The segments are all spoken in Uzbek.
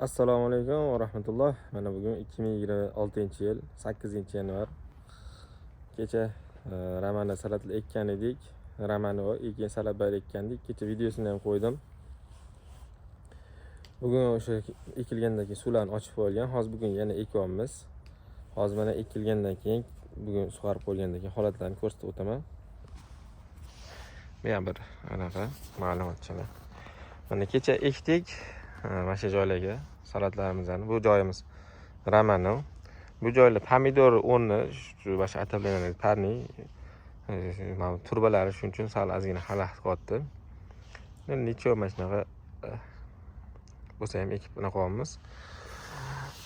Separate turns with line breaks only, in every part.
Assalomu alaykum va rahmatulloh. Mana bugun 2026-yil 8-yanvar. Kecha ramani salatlar ekkan edik. Ramani va ekin salatlar ekkandik. Kecha videosini ham qo'ydim. Bugun o'sha ekilgandan keyin suvlarni ochib qo'yilgan. Hozir bugun yana ekyapmiz. Hozir mana ekilgandan keyin bugun sug'arib qo'ygandan keyin holatlarni ko'rsatib o'taman. Bu ham bir anaqa ma'lumotchilar. Mana kecha ekdik. Mana shu joylarga salatlarimizni. Bu joyimiz Ramano. Bu joyda pomidor o'rni shu boshqa atalgan parni mana turbalari shuning uchun sal ozgina xalaqit qotdi. Necha mana shunaqa bo'lsa ham ekib qo'yamiz.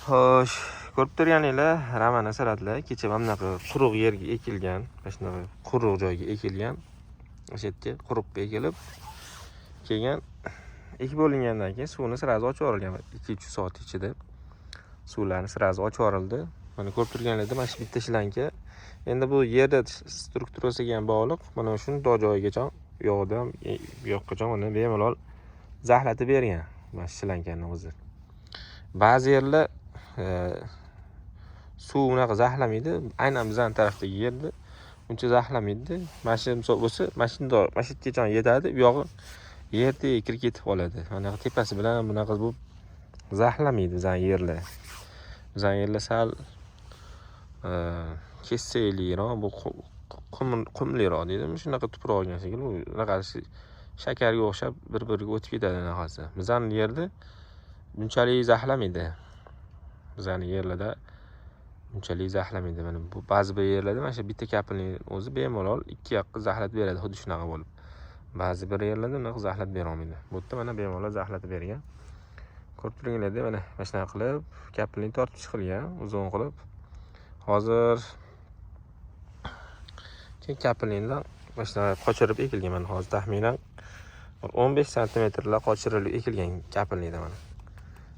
Xo'sh, ko'rib turganinglar Ramano salatlar kecha mana bunaqa quruq yerga ekilgan, mana shunaqa quruq joyga ekilgan. O'sha yerga quruq ekilib kelgan. Ekib bo'lingandan keyin suvni sirazi ochib yuborilgan 2-3 soat ichida. Suvlarni sirazi ochib yuborildi. Mana ko'rib turganingizda mana shu bitta shlanka. Endi bu yerda strukturasiga ham bog'liq. Mana shunday joyigacha yo'qda ham yo'qqacha uni bemalol zaxlatib bergan. Mana shu shlankani o'zi. Ba'zi yerlar suv unaqa zaxlamaydi. Aynan bizning tarafdagi yerda uncha zaxlamaydi. Mana shu misol bo'lsa, mana shungacha yetadi. Bu yog'i yerda kirib ketib qoladi. Mana tepasi bilan bunaqa bu zaxlamaydi bizning yerlar. Bizning yerlar sal kessayliroq, bu qumliroq deydimi, shunaqa tuproq olgan shekilli, bu unaqa shakarga o'xshab bir-biriga o'tib ketadi anaqasi. Bizning yerda bunchalik zaxlamaydi. Bizning yerlarda bunchalik zaxlamaydi. Mana bu ba'zi bir yerlarda mana shu bitta kapilning o'zi bemalol 2 yoqqa zaxlatib beradi, xuddi shunaqa bo'lib. Ba'zi bir yerlarda unaqa zaxlatib bera olmaydi. Bu yerda mana bemalol zaxlatib bergan. Ko'rib turganingizda mana shunaqa qilib kapilni tortib chiqilgan, uzun qilib. Hozir keyin kapilingdan mana shunaqa qochirib ekilgan. Mana hozir taxminan 15 santimetrlar qochirilib ekilgan kapilingda mana.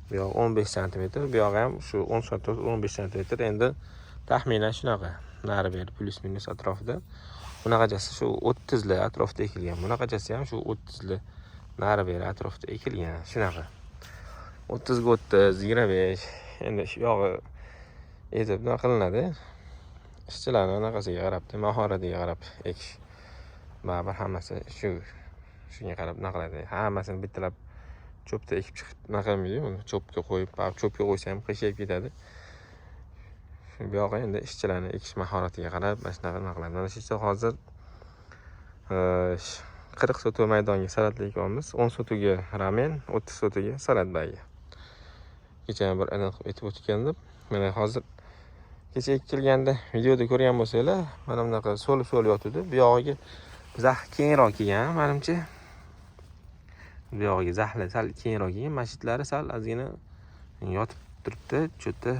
Bu yoq 15 santimetr, bu yoq ham shu 10 santimetr, 15 santimetr. Endi taxminan shunaqa nari beri plus minus atrofida. Bunaqachasi shu 30 lar atrofida ekilgan. Bunaqachasi ham shu 30 lar nari beri atrofida ekilgan. Shunaqa. 30 ga 30, 25. Endi shu yog'i etib nima qilinadi? Ishchilarning anaqasiga qarab, mahoratiga qarab ekish. Baribir hammasi shunga qarab nima qiladi. Hammasini bittalab cho'pda ekib chiqib nima qilmaydi. Uni cho'pga qo'yib, cho'pga qo'ysa ham qiyshayib ketadi. Bu yog'i endi ishchilarning ekish mahoratiga qarab mana shunaqa nima qiladi. Mana shu hozir 40 sotuv maydonga salatlar ekyapmiz. 10 sotuvga ramen, 30 sotuvga salat bagi. Kecha bir aniq aytib o'tgandim. Mana hozir kecha ekilganda videoda ko'rgan bo'lsanglar, mana bunaqa so'lib yotibdi. Bu yog'iga zax keyinroq kelgan, menimcha. Bu yog'iga zaxlar sal keyinroq kelgan, mashitlari sal ozgina yotib turibdi, cho'ta.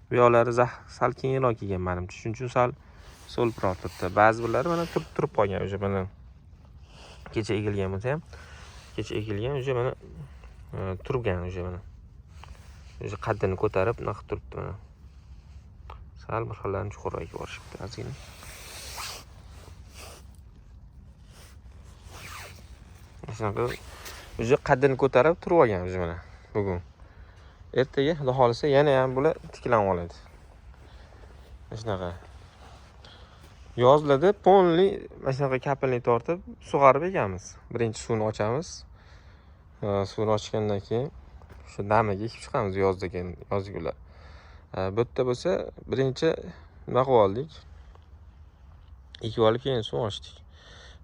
Bu yoqlari sal keyinroq kelgan menimcha. Shuning uchun sal so'libroq turibdi. Ba'zi birlari mana turib qolgan o'sha mana. Kecha ekilgan bo'lsa ham, kecha ekilgan o'sha mana turgan o'sha mana. O'sha qaddini ko'tarib naq turibdi mana. Sal bir xillarni chuqurroq borishibdi ozgina. Shunaqa o'sha qaddini ko'tarib turib olgan o'sha mana bugun. Ertaga xudo xolisa yana ham bular tiklanib oladi. Shunaqa. Yozlarda polni mana shunaqa kapilni tortib sug'arib ekamiz. Birinchi suvni ochamiz. Suvni ochgandan keyin shu damiga ekib chiqamiz yozgilar. Bu yerda bo'lsa birinchi nima qilib oldik? Ekib olib keyin suv ochdik.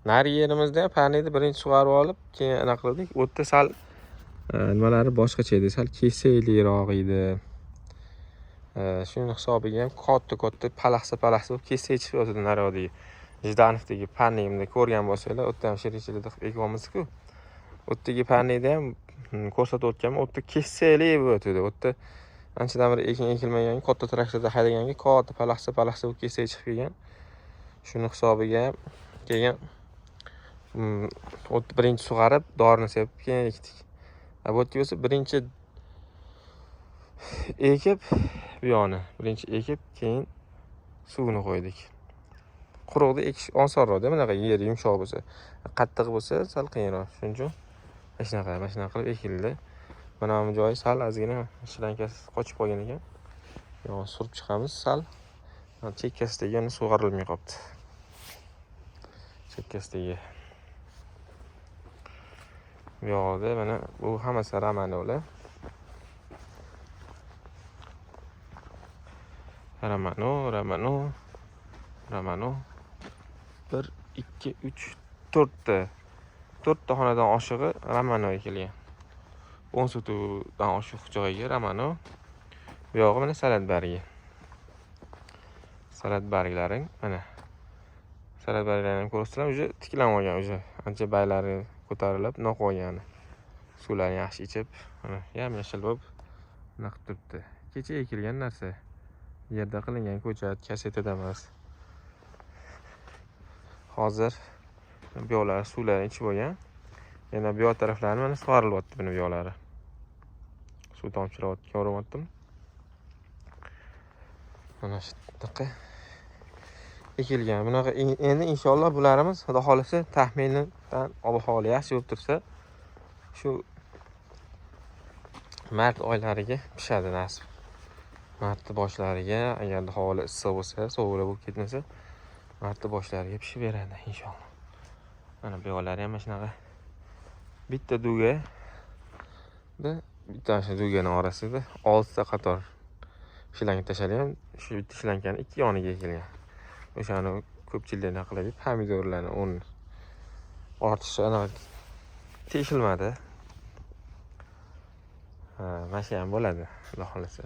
Nari yerimizda ham parniyni birinchi sug'arib olib, keyin anaqa qildik. U yerda sal nimalari boshqacha edi, sal kesayliroq edi. Shuning hisobiga ham katta palaxsa bo'lib kesay chiqib yotdi narodagi. Jdanovdagi parniyimni ko'rgan bo'lsanglar, u yerda ham shirichilikda ekyapmiz-ku. U yerdagi parniyda ham ko'rsatib o'tganman, u yerda kesaylik bo'ldi. U yerda anchadan beri ekilmagan, katta traktorda haydaganga katta palaxsa bo'lib kesay chiqib kelgan. Shuning hisobiga ham keyin birinchi sug'arib, dorini sepib keyin ekdik. Bu yerga bo'lsa birinchi ekib, bu yoqni birinchi ekib, keyin suvini qo'ydik. Quruqda ekish osonroq-da, bunaqa yer yumshoq bo'lsa. Qattiq bo'lsa sal qiyinroq. Shuning uchun mana shunaqa qilib ekildi. Mana bu joyi sal ozgina shirankasi qochib qolgan ekan. Yo'q, surib chiqamiz sal. Chekkasidagi yana sug'orilmay qolibdi. Chekkasidagi. Bu yoqda mana bu hammasi ramanolar. Ramano. 1, 2, 3, 4 ta. 4 ta xonadan oshig'i Ramano ekilgan. 10 sotudan oshiq joyiga Ramano. Bu yog'i mana salat bargi. Salat barglaring mana. Salat barglarini ko'rsatlar, uje tiklanib olgan, uje ancha baylari ko'tarilib, noq olgan. Suvlarni yaxshi ichib, mana yam-yashil bo'lib naqib turibdi. Kecha ekilgan narsa. Yerda qilingan ko'chat, kasetada emas. Hozir bu yoqlar suvlarni ichib olgan. Yana bu yoq taraflarni mana sug'orilyapti buni bu yoqlari. Suv tomchilayotgan ko'ryaptim. Mana shunaqa ekilgan. Bunaqa endi inshaalloh bularimiz xudo xolisa taxminidan ob-havo yaxshi bo'lib tursa, shu mart oylariga pishadi nasib. Mart boshlariga, agar havo issiq bo'lsa, sovuq bo'lib ketmasa, mart boshlariga pishib beradi inshaalloh. Mana bu yoqlari ham shunaqa bitta duga bitta duganing orasida 6 ta qator shlanka tashalgan. Shu bitta shlankani ikki yoniga ekilgan. O'shani ko'pchiliklar qilib pomidorlarni ortishi teshilmadi. Mana shu ham bo'ladi, xudo xolasa.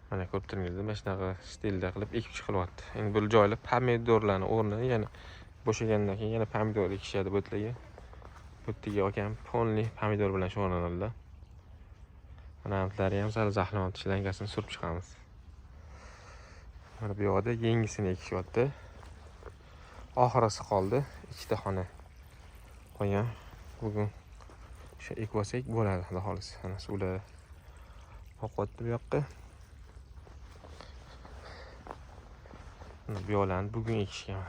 Mana ko'rib turganingizdek, mana shunaqa stilda qilib ekib chiqilyapti. Endi bu joylar pomidorlarning o'rnini yana bo'shagandan keyin yana pomidor ekishadi bo'tlarga. Bo'ttiga olgan polni pomidor bilan shug'ullanadilar. Mana hamlari ham sal zaxlamat shlankasini surib chiqamiz. Mana bu yoqda yengisini ekishyapti. Oxirisi qoldi. 2 ta xona qolgan. Bugun shu ekib olsak bo'ladi, xudo xolasa. Mana suvlar oqyapti bu yoqqa. Bu yoqlarni bugun ekishgan.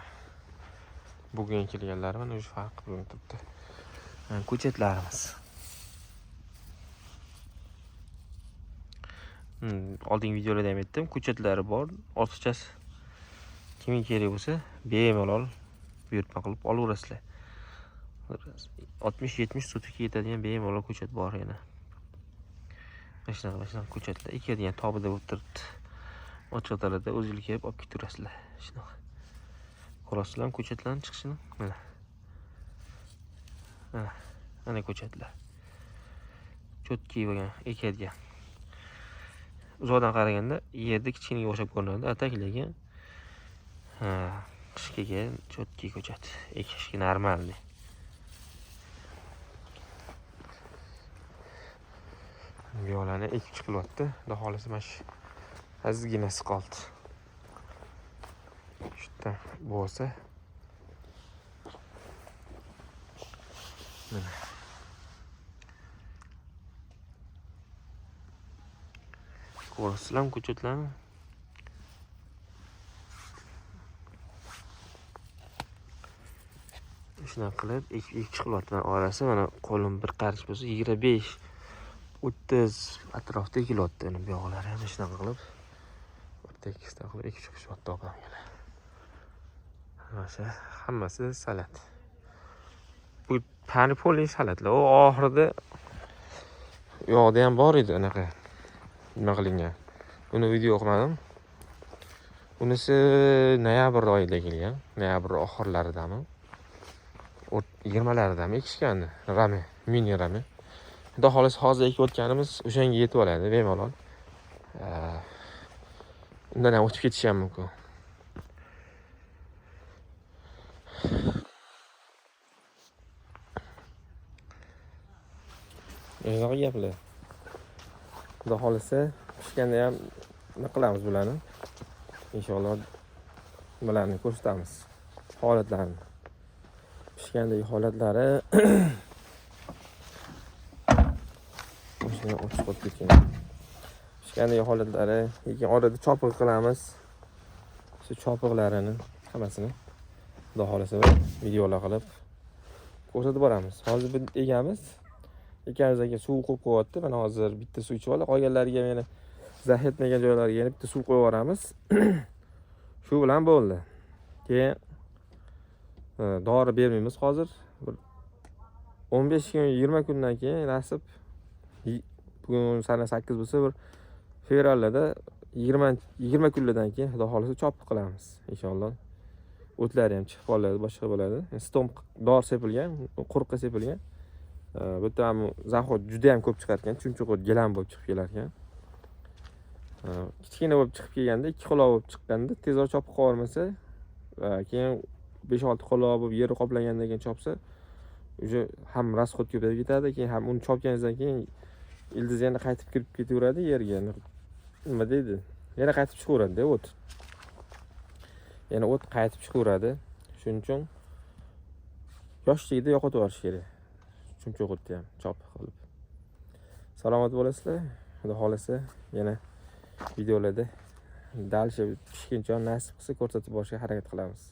Bugun ekilganlari mana shu farq bilan turibdi. Ko'chatlarimiz. Oldingi videolarda ham aytdim, ko'chatlari bor. Ortiqchasi kimga kerak bo'lsa, bemalol buyurtma qilib olaverasizlar. 60-70 sotuga yetadigan bemalol ko'chat bor yana. Mana shunaqa ko'chatlar ekadigan tobida bo'lib turibdi. Ochiq dalada o'zingiz kelib olib ketaverasizlar. Shunaqa. Ko'rasizlar ko'chatlarning chiqishini. Mana. Mana ko'chatlar. Chotki bo'lgan, ekadigan. Uzoqdan qaraganda yerda kichkinaga o'xshab ko'rinadi, ataklagan. Qishgaga chotki ko'chat ekishga normalniy. Bu yo'llarni ekib chiqilyapti. Xudo xolasa mana shu ozginasi qoldi. Shunda bo'lsa mana ko'rasizlar ko'chatlarni. Shunaqa qilib ekib chiqilyapti. Orasi mana qo'lim bir qarich bo'lsa 25-30 atrofida ekilyapti. Bu yoqlar ham shunaqa qilib tekisda qilib ekib chiqishyapti opamgalar. Mana hammasi salat. Bu panipoli salatlar. U oxirida yo'qda ham bor edi anaqa. Nima qilingan? Uni video qilmadim. Unisi noyabr oyida kelgan. Noyabr oxirlaridami? 20'laridami ekishgandi. Rami, mini rami. Xudo xolasa hozir ekayotganimiz o'shanga yetib oladi bemalol. Undan ham o'tib ketishi ham mumkin. Yo'q gaplar. Xudo xolasa pishganda ham nima qilamiz bularni? Inshaalloh bularni ko'rsatamiz. Holatlarni. Pishgandagi holatlari shuni ochib qo'yib ketgan. Pishgandagi holatlari, lekin orada chopiq qilamiz. Shu chopiqlarini hammasini Xudo xolasa videolar qilib ko'rsatib boramiz. Hozir bu egamiz ekamizga suv qo'yib qo'yapti. Mana hozir bitta suv ichib oldi. Qolganlariga yana zax etmagan joylariga yana bitta suv qo'yib yuboramiz. Shu bilan bo'ldi. Keyin dori bermaymiz hozir. 15 kun, 20 kundan keyin nasib bugun sana 8 bo'lsa, bir fevralda 20 kunlardan keyin xudo xolisa chopib qilamiz inshaalloh. O'tlari ham chiqib qoladi, boshqa bo'ladi. Stom dor sepilgan, quruqqa sepilgan. Bu yerda ham zaxot juda ham ko'p chiqar ekan, chunchuq gilam bo'lib chiqib kelar ekan. Kichkina bo'lib chiqib kelganda, 2 quloq bo'lib chiqqanda tezroq chopib qolmasa, keyin 5-6 quloq bo'lib yeri qoplagandan keyin chopsa, uje ham rasxod ko'payib ketadi, keyin ham uni chopganingizdan keyin ildiz yana qaytib kirib ketaveradi yerga. Nima deydi? Yana qaytib chiqaveradi-da o't. Yana o't qaytib chiqaveradi. Shuning uchun yoshligida yo'qotib yuborish kerak. Chumchuq o'tni ham chop qilib. Salomat bo'lasizlar. Xudo xolasa yana videolarda dalsha pishguncha nasib qilsa ko'rsatib borishga harakat qilamiz.